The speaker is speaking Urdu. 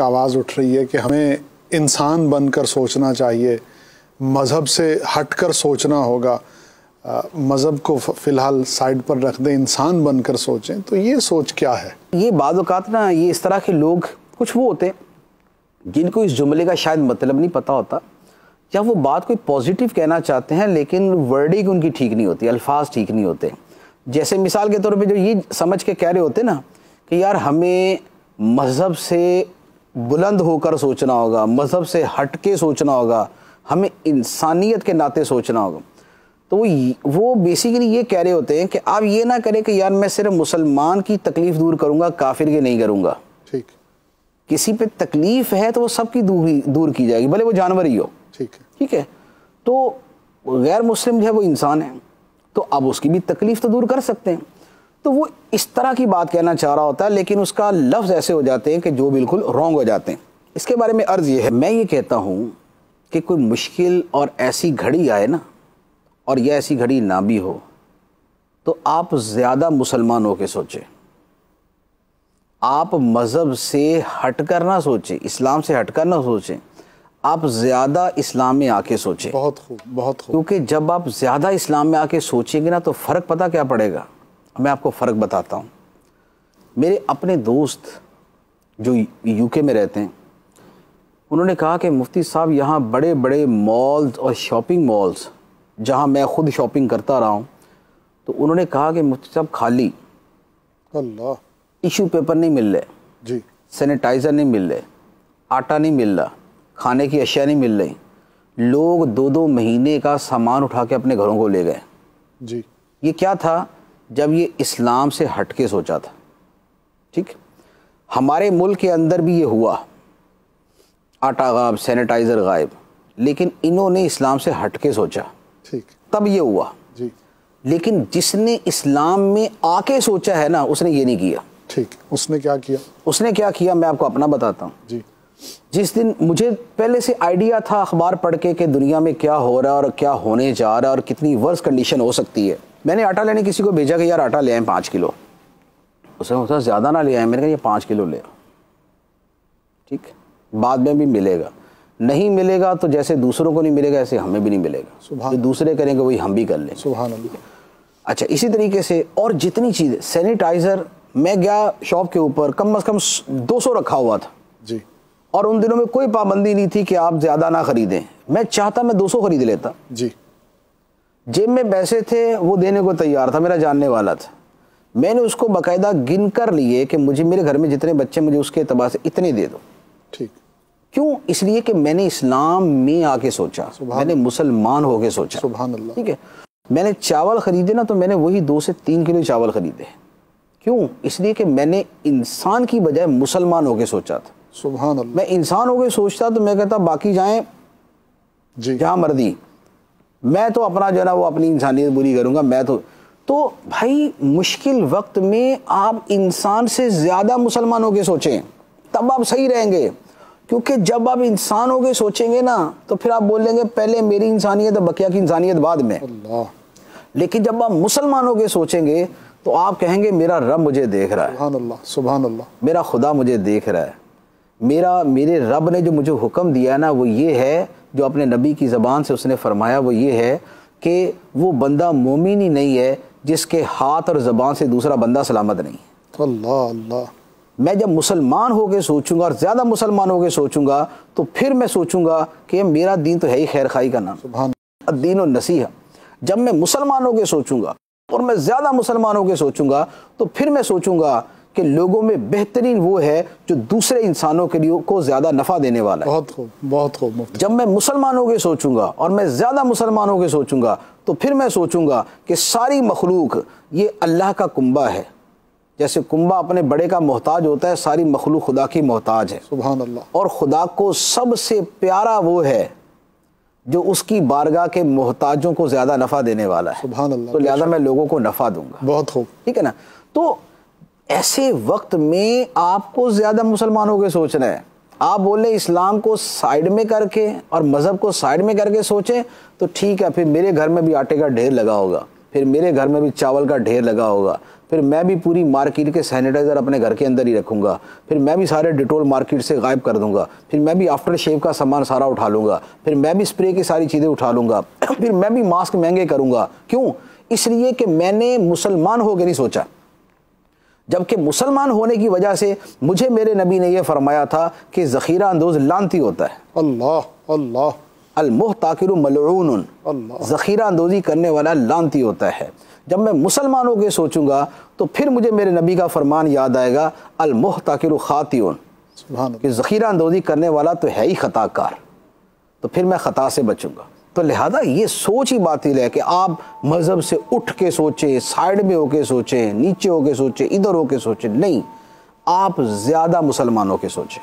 آواز اٹھ رہی ہے کہ ہمیں انسان بن کر سوچنا چاہیے، مذہب سے ہٹ کر سوچنا ہوگا، مذہب کو فی الحال سائڈ پر رکھ دیں، انسان بن کر سوچیں، تو یہ سوچ کیا ہے؟ یہ بعض اوقات نا یہ اس طرح کے لوگ کچھ وہ ہوتے ہیں جن کو اس جملے کا شاید مطلب نہیں پتہ ہوتا، یا وہ بات کوئی پازیٹیو کہنا چاہتے ہیں لیکن ورڈنگ ان کی ٹھیک نہیں ہوتی، الفاظ ٹھیک نہیں ہوتے. جیسے مثال کے طور پہ جو یہ سمجھ کے کہہ رہے ہوتے نا کہ یار ہمیں مذہب سے بلند ہو کر سوچنا ہوگا، مذہب سے ہٹ کے سوچنا ہوگا، ہمیں انسانیت کے ناطے سوچنا ہوگا، تو وہ بیسیکلی یہ کہہ رہے ہوتے ہیں کہ آپ یہ نہ کریں کہ یار میں صرف مسلمان کی تکلیف دور کروں گا، کافر کی نہیں کروں گا. ٹھیک. کسی پہ تکلیف ہے تو وہ سب کی دور کی جائے گی، بھلے وہ جانور ہی ہو. ٹھیک ہے. تو غیر مسلم جو ہے وہ انسان ہے، تو اب اس کی بھی تکلیف تو دور کر سکتے ہیں. تو وہ اس طرح کی بات کہنا چاہ رہا ہوتا ہے لیکن اس کا لفظ ایسے ہو جاتے ہیں کہ جو بالکل رانگ ہو جاتے ہیں. اس کے بارے میں عرض یہ ہے، میں یہ کہتا ہوں کہ کوئی مشکل اور ایسی گھڑی آئے نا، اور یہ ایسی گھڑی نہ بھی ہو، تو آپ زیادہ مسلمان ہو کے سوچیں. آپ مذہب سے ہٹ کر نہ سوچیں، اسلام سے ہٹ کر نہ سوچیں، آپ زیادہ اسلام میں آ کے سوچیں. بہت خوب، بہت خوب. کیونکہ جب آپ زیادہ اسلام میں آ کے سوچیں گے نا تو فرق پتہ کیا پڑے گا؟ میں آپ کو فرق بتاتا ہوں. میرے اپنے دوست جو یو کے میں رہتے ہیں، انہوں نے کہا کہ مفتی صاحب یہاں بڑے بڑے مالز اور شاپنگ مالز جہاں میں خود شاپنگ کرتا رہا ہوں، تو انہوں نے کہا کہ مفتی صاحب خالی، اللہ، ٹیشو پیپر نہیں مل رہے، جی، سینیٹائزر نہیں مل رہے، آٹا نہیں مل رہا، کھانے کی اشیاء نہیں مل رہی. لوگ 2-2 مہینے کا سامان اٹھا کے اپنے گھروں کو لے گئے. جی. یہ کیا تھا؟ جب یہ اسلام سے ہٹ کے سوچا تھا. ٹھیک. ہمارے ملک کے اندر بھی یہ ہوا، آٹا غائب، سینیٹائزر غائب، لیکن انہوں نے اسلام سے ہٹ کے سوچا. ٹھیک. تب یہ ہوا. جی. لیکن جس نے اسلام میں آ کے سوچا ہے نا، اس نے یہ نہیں کیا. ٹھیک. اس نے کیا کیا؟ اس نے کیا کیا میں آپ کو اپنا بتاتا ہوں. جی. جس دن مجھے پہلے سے آئیڈیا تھا اخبار پڑھ کے کہ دنیا میں کیا ہو رہا ہے اور کیا ہونے جا رہا ہے اور کتنی ورس کنڈیشن ہو سکتی ہے، میں نے آٹا لینے کسی کو بھیجا کہ یار آٹا لے آئیں 5 کلو. اس نے کہا زیادہ نہ لے آئیں، میں نے کہا یہ 5 کلو لے آؤ. ٹھیک. بعد میں بھی ملے گا، نہیں ملے گا تو جیسے دوسروں کو نہیں ملے گا ایسے ہمیں بھی نہیں ملے گا. جو دوسرے کریں گے وہی ہم بھی کر لیں. سبحان اللہ. اچھا، اسی طریقے سے اور جتنی چیزیں، سینیٹائزر میں گیا شاپ کے اوپر، کم از کم 200 رکھا ہوا تھا. جی. اور ان دنوں میں کوئی پابندی نہیں تھی کہ آپ زیادہ نہ خریدیں. میں چاہتا میں 200 خرید لیتا. جی. جیب میں پیسے تھے، وہ دینے کو تیار تھا، میرا جاننے والا تھا. میں نے اس کو باقاعدہ گن کر لیے کہ مجھے میرے گھر میں جتنے بچے مجھے اس کے اعتبار سے اتنے دے دو. ٹھیک. کیوں؟ اس لیے کہ میں نے اسلام میں آ کے سوچا، میں نے مسلمان ہو کے سوچا. سبحان اللہ. ٹھیک ہے. میں نے چاول خریدے نا تو میں نے وہی 2 سے 3 کلو چاول خریدے. کیوں؟ اس لیے کہ میں نے انسان کی بجائے مسلمان ہو کے سوچا تھا. سبحان اللہ. میں انسان ہو کے سوچتا تو میں کہتا باقی جائیں جی جہاں مرضی، میں تو اپنا جو ہے نا وہ اپنی انسانیت بری کروں گا. میں تو بھائی مشکل وقت میں آپ انسان سے زیادہ مسلمان ہو کے سوچیں، تب آپ صحیح رہیں گے. کیونکہ جب آپ انسان ہو کے سوچیں گے نا تو پھر آپ بول لیں گے پہلے میری انسانیت اور بقیہ کی انسانیت بعد میں. اللہ. لیکن جب آپ مسلمان ہو کے سوچیں گے تو آپ کہیں گے میرا رب مجھے دیکھ رہا ہے. سبحان اللہ. سبحان اللہ. میرا خدا مجھے دیکھ رہا ہے. میرے رب نے جو مجھے حکم دیا نا وہ یہ ہے، جو اپنے نبی کی زبان سے اس نے فرمایا وہ یہ ہے کہ وہ بندہ مومن ہی نہیں ہے جس کے ہاتھ اور زبان سے دوسرا بندہ سلامت نہیں. اللہ اللہ. میں جب مسلمان ہو کے سوچوں گا اور زیادہ مسلمان ہو کے سوچوں گا تو پھر میں سوچوں گا کہ میرا دین تو ہے ہی خیر خائی کا نام، الدین النصیحہ. جب میں مسلمان ہو کے سوچوں گا اور میں زیادہ مسلمان ہو کے سوچوں گا تو پھر میں سوچوں گا کہ لوگوں میں بہترین وہ ہے جو دوسرے انسانوں کے لیے کو زیادہ نفع دینے والا ہے. بہت خوب، بہت خوب. جب میں مسلمان ہو کے سوچوں گا اور میں زیادہ مسلمان ہو کے سوچوں گا تو پھر میں سوچوں گا کہ ساری مخلوق یہ اللہ کا کنبہ ہے. جیسے کنبہ اپنے بڑے کا محتاج ہوتا ہے، ساری مخلوق خدا کی محتاج ہے. سبحان اللہ. اور خدا کو سب سے پیارا وہ ہے جو اس کی بارگاہ کے محتاجوں کو زیادہ نفع دینے والا ہے. سبحان اللہ. تو لہذا میں لوگوں کو نفع دوں گا. بہت خوب. ٹھیک ہے نا. تو ایسے وقت میں آپ کو زیادہ مسلمان ہو کے سوچنا ہے. آپ بولے اسلام کو سائیڈ میں کر کے اور مذہب کو سائیڈ میں کر کے سوچیں تو ٹھیک ہے، پھر میرے گھر میں بھی آٹے کا ڈھیر لگا ہوگا، پھر میرے گھر میں بھی چاول کا ڈھیر لگا ہوگا، پھر میں بھی پوری مارکیٹ کے سینیٹائزر اپنے گھر کے اندر ہی رکھوں گا، پھر میں بھی سارے ڈیٹول مارکیٹ سے غائب کر دوں گا، پھر میں بھی آفٹر شیو کا سامان سارا اٹھا لوں گا، پھر میں بھی اسپرے کی ساری چیزیں اٹھا لوں گا، پھر میں بھی ماسک مہنگے کروں گا. کیوں؟ اس لیے کہ میں نے مسلمان ہو کے نہیں سوچا، جبکہ مسلمان ہونے کی وجہ سے مجھے میرے نبی نے یہ فرمایا تھا کہ ذخیرہ اندوز لعنتی ہوتا ہے. اللہ اللہ. المحتکر ملعون، ذخیرہ اندوزی کرنے والا لعنتی ہوتا ہے. جب میں مسلمان ہو کے سوچوں گا تو پھر مجھے میرے نبی کا فرمان یاد آئے گا، المحتکر خاطئون، کہ ذخیرہ اندوزی کرنے والا تو ہے ہی خطا کار، تو پھر میں خطا سے بچوں گا. تو لہذا یہ سوچ ہی باطل ہے کہ آپ مذہب سے اٹھ کے سوچیں، سائڈ میں ہو کے سوچیں، نیچے ہو کے سوچیں، ادھر ہو کے سوچیں. نہیں، آپ زیادہ مسلمانوں کے سوچیں.